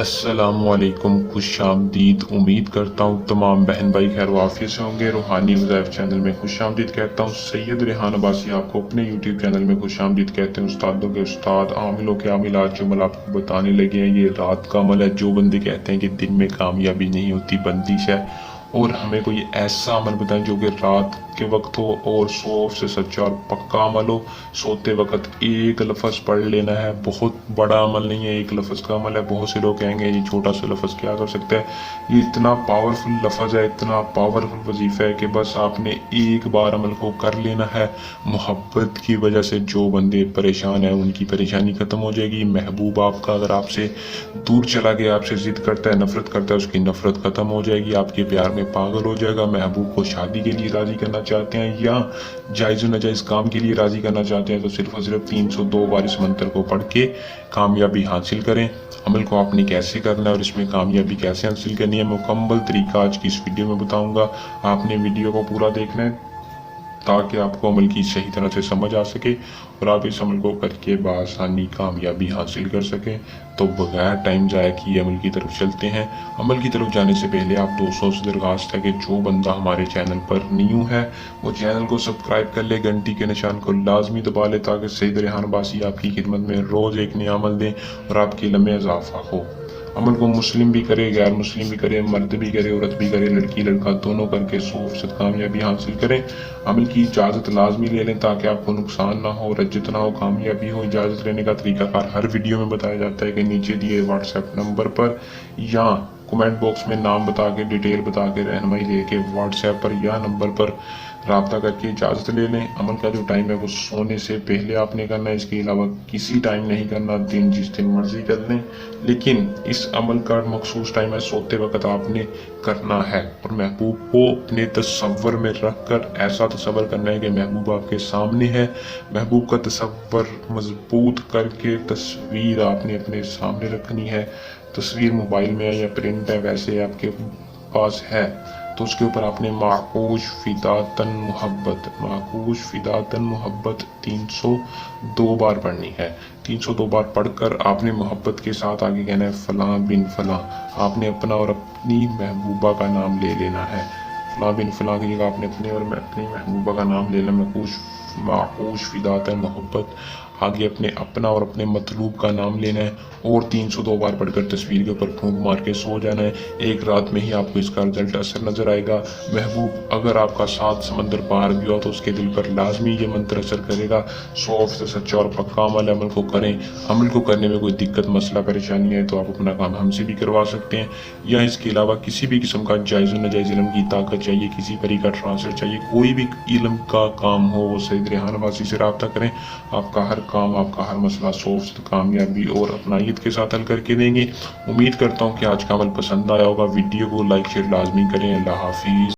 अस्सलाम वालेकुम, खुश आमदीद। उम्मीद करता हूँ तमाम बहन भाई खैर वाफियत से होंगे। रूहानी वज़ाइफ चैनल में खुश आमदीद कहता हूँ। सैयद रेहान अब्बासी आपको अपने यूट्यूब चैनल में खुश आमदीद कहते हैं। उस्तादों के उस्ताद, आमिलों के आमिलात जो अमल आपको बताने लगे हैं, ये रात का अमल है। जो बंदे कहते हैं कि दिन में कामयाबी नहीं होती, बंदिश है, और हमें कोई ऐसा अमल बताएं जो कि रात के वक्त हो और 100 से सच्चा और पक्का अमल हो। सोते वक्त एक लफ्ज़ पढ़ लेना है, बहुत बड़ा अमल नहीं है, एक लफ्ज़ का अमल है। बहुत से लोग कहेंगे ये छोटा सा लफ्ज़ क्या कर सकता है। ये इतना पावरफुल लफ्ज़ है, इतना पावरफुल वजीफ़ा है कि बस आपने एक बार अमल को कर लेना है। मोहब्बत की वजह से जो बंदे परेशान हैं उनकी परेशानी ख़त्म हो जाएगी। महबूब आपका अगर आपसे दूर चला गया, आपसे ज़िद करता है, नफ़रत करता है, उसकी नफ़रत ख़त्म हो जाएगी। आपके प्यार में पागल हो जाएगा। महबूब को शादी के लिए राज़ी करना चाहते हैं या जायज़ नाजायज़ काम के लिए राज़ी करना चाहते हैं तो सिर्फ़ और सिर्फ 302 बार इस मंत्र को पढ़ के कामयाबी हासिल करें। अमल को आपने कैसे करना है और इसमें कामयाबी कैसे हासिल करनी है, मुकम्मल तरीका आज की इस वीडियो में बताऊंगा। आपने वीडियो को पूरा देखना है ताकि आपको अमल की सही तरह से समझ आ सके और आप इस अमल को करके बआसानी कामयाबी हासिल कर सकें। तो बगैर टाइम ज़ाया किए अमल की तरफ चलते हैं। अमल की तरफ जाने से पहले आप दोस्तों से दरख्वास्त है कि जो बंदा हमारे चैनल पर न्यू है वो चैनल को सब्सक्राइब कर ले, घंटी के निशान को लाजमी दबा ले ताकि सैयद रेहान अब्बासी आपकी खिदमत में रोज़ एक नया अमल दें और आपके इल्म में इजाफा हो। अमल को मुस्लिम भी करे, गैर मुस्लिम भी करे, मर्द भी करे, औरत भी करे, लड़की लड़का दोनों करके 100% कामयाबी हासिल करें। अमल की इजाज़त लाजमी ले लें ताकि आपको नुकसान ना हो, रज्जत ना हो, कामयाबी हो। इजाज़त लेने का तरीकाकार हर वीडियो में बताया जाता है कि नीचे दिए व्हाट्सएप नंबर पर या कमेंट बॉक्स में नाम बता के, डिटेल बता के, रहनुमाई दे के व्हाट्सएप पर या नंबर पर रब्ता करके इजाज़त ले लें। अमल का जो टाइम है वो सोने से पहले आपने करना है, इसके अलावा किसी टाइम नहीं करना। दिन जिस दिन मर्जी कर लें, लेकिन इस अमल का मखसूस टाइम है सोते वक्त आपने करना है। और महबूब को अपने तसव्वुर में रख कर ऐसा तसव्वुर करना है कि महबूब आपके सामने है। महबूब का तसव्वुर मजबूत करके तस्वीर आपने अपने सामने रखनी है। तस्वीर मोबाइल में है या प्रिंट है, वैसे आपके पास है तो उसके ऊपर आपने माकूश फिदातन मोहब्बत 302 बार पढ़नी है। 302 बार पढ़कर आपने मोहब्बत के साथ आगे कहना है फलां बिन फलां। आपने अपना और अपनी महबूबा का नाम ले लेना है। फलां बिन फलां की जगह आपने अपने और अपनी महबूबा का नाम ले लेना। माकूश फिदातन मोहब्बत आगे अपने अपना और अपने मतलूब का नाम लेना है और 302 बार पढ़कर तस्वीर के ऊपर फूंक मार के सो जाना है। एक रात में ही आपको इसका रिजल्ट असर नजर आएगा। महबूब अगर आपका 7 समंदर पार भी हो तो उसके दिल पर लाजमी ये मंत्र असर करेगा। 100% सच्चा और पक्का अमल है। अमल को करें। अमल को करने में कोई दिक्कत मसला परेशानी है तो आप अपना काम हमसे भी करवा सकते हैं या इसके अलावा किसी भी किस्म का जायज़ नाजायज़ इल्म की ताकत चाहिए, किसी परी का ट्रांसफर चाहिए, कोई भी इल्म का काम हो वो सैयद रेहान अब्बासी से रब्ता करें। आपका हर काम, आपका हर मसला 100% कामयाबी और अपनायत के साथ हल करके देंगे। उम्मीद करता हूँ कि आज का अमल पसंद आया होगा। वीडियो को लाइक शेयर लाजमी करें। अल्लाह हाफिज़।